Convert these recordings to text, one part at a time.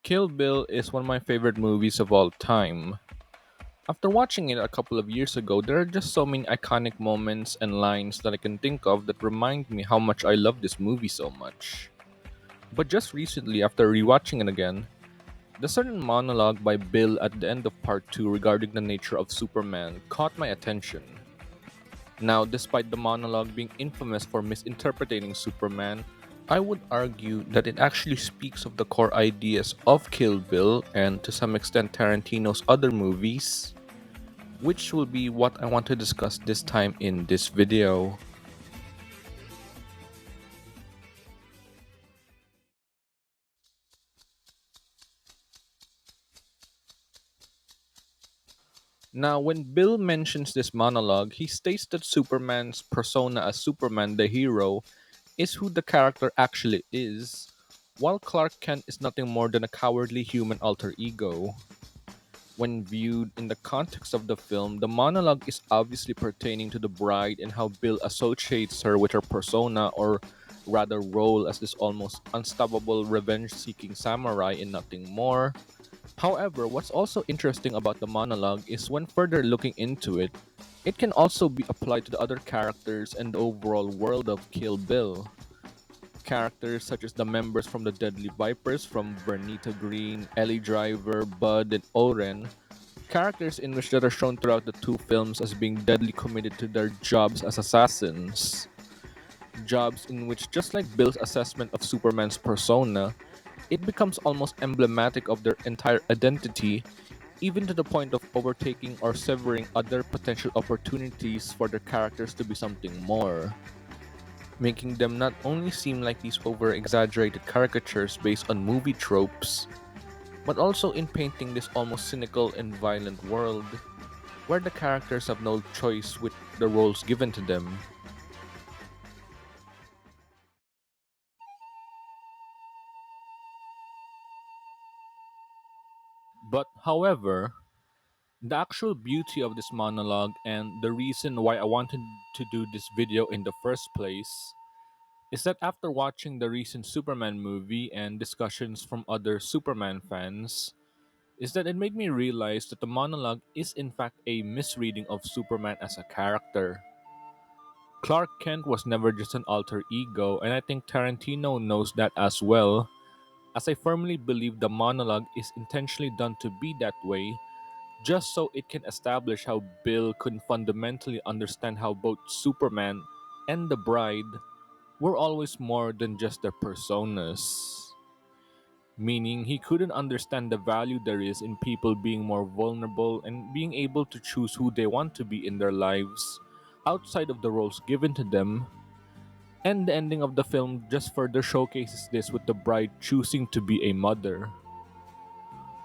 Kill Bill is one of my favorite movies of all time. After watching it a couple of years ago, there are just so many iconic moments and lines that I can think of that remind me how much I love this movie so much. But just recently, after rewatching it again, the certain monologue by Bill at the end of part 2 regarding the nature of Superman caught my attention. Now, despite the monologue being infamous for misinterpreting Superman, I would argue that it actually speaks of the core ideas of Kill Bill and to some extent Tarantino's other movies, which will be what I want to discuss this time in this video. Now, when Bill mentions this monologue, he states that Superman's persona as Superman the hero is who the character actually is, while Clark Kent is nothing more than a cowardly human alter ego. When viewed in the context of the film, the monologue is obviously pertaining to the bride and how Bill associates her with her persona, or rather role, as this almost unstoppable revenge seeking samurai and nothing more. However, what's also interesting about the monologue is when further looking into it, it can also be applied to the other characters and the overall world of Kill Bill. Characters such as the members from the Deadly Vipers from Bernita Green, Ellie Driver, Bud, and Oren, characters in which that are shown throughout the two films as being deadly committed to their jobs as assassins. Jobs in which, just like Bill's assessment of Superman's persona, it becomes almost emblematic of their entire identity, even to the point of overtaking or severing other potential opportunities for their characters to be something more, making them not only seem like these over exaggerated caricatures based on movie tropes, but also in painting this almost cynical and violent world where the characters have no choice with the roles given to them. But however, the actual beauty of this monologue and the reason why I wanted to do this video in the first place is that after watching the recent Superman movie and discussions from other Superman fans, is that it made me realize that the monologue is in fact a misreading of Superman as a character. Clark Kent was never just an alter ego, and I think Tarantino knows that as well, as I firmly believe the monologue is intentionally done to be that way, just so it can establish how Bill could fundamentally understand how both Superman and the Bride were always more than just their personas. Meaning, he couldn't understand the value there is in people being more vulnerable and being able to choose who they want to be in their lives outside of the roles given to them. And the ending of the film just further showcases this with the bride choosing to be a mother,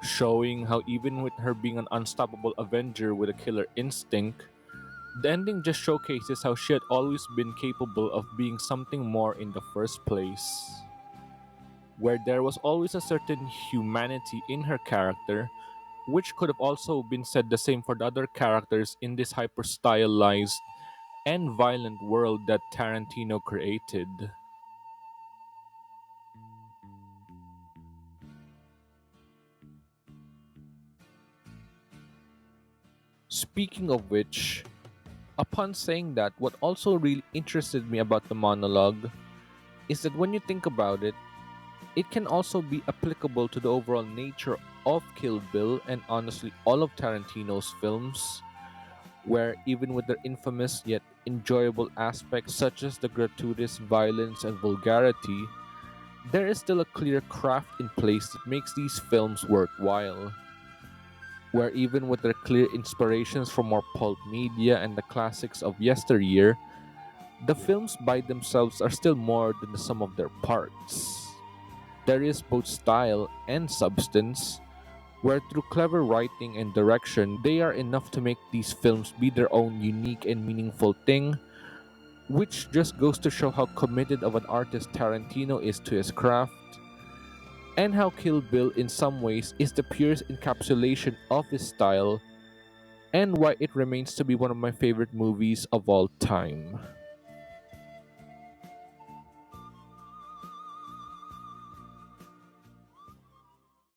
showing how even with her being an unstoppable avenger with a killer instinct, the ending just showcases how she had always been capable of being something more in the first place, where there was always a certain humanity in her character, which could have also been said the same for the other characters in this hyper stylized and violent world that Tarantino created. Speaking of which, upon saying that, what also really interested me about the monologue is that when you think about it, it can also be applicable to the overall nature of Kill Bill and honestly all of Tarantino's films, where even with their infamous yet enjoyable aspects such as the gratuitous violence and vulgarity, there is still a clear craft in place that makes these films worthwhile. Where even with their clear inspirations from more pulp media and the classics of yesteryear, the films by themselves are still more than the sum of their parts. There is both style and substance, where through clever writing and direction, they are enough to make these films be their own unique and meaningful thing, which just goes to show how committed of an artist Tarantino is to his craft, and how Kill Bill in some ways is the purest encapsulation of his style, and why it remains to be one of my favorite movies of all time.